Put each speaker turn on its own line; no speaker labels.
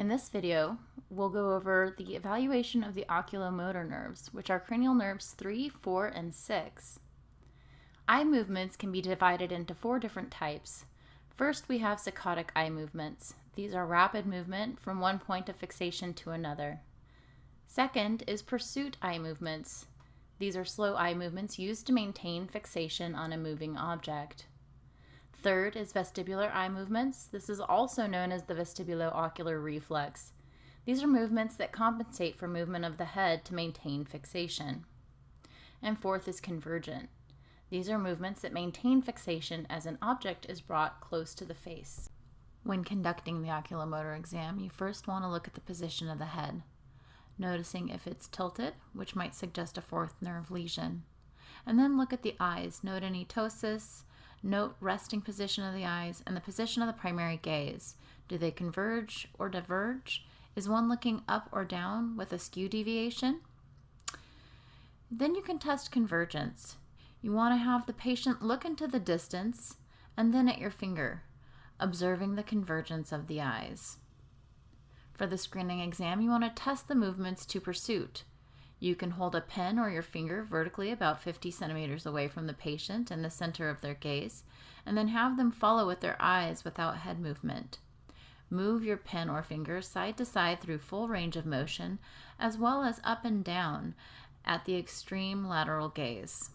In this video, we'll go over the evaluation of the oculomotor nerves, which are cranial nerves 3, 4, and 6. Eye movements can be divided into 4 different types. First, we have saccadic eye movements. These are rapid movement from one point of fixation to another. Second is pursuit eye movements. These are slow eye movements used to maintain fixation on a moving object. Third is vestibular eye movements. This is also known as the vestibulo-ocular reflex. These are movements that compensate for movement of the head to maintain fixation. And fourth is convergent. These are movements that maintain fixation as an object is brought close to the face. When conducting the oculomotor exam, you first want to look at the position of the head, noticing if it's tilted, which might suggest a fourth nerve lesion. And then look at the eyes. Note any ptosis, note resting position of the eyes, and the position of the primary gaze. Do they converge or diverge? Is one looking up or down with a skew deviation? Then you can test convergence. You want to have the patient look into the distance and then at your finger, observing the convergence of the eyes. For the screening exam, you want to test the movements to pursuit. You can hold a pen or your finger vertically about 50 centimeters away from the patient in the center of their gaze, and then have them follow with their eyes without head movement. Move your pen or finger side to side through full range of motion, as well as up and down at the extreme lateral gaze.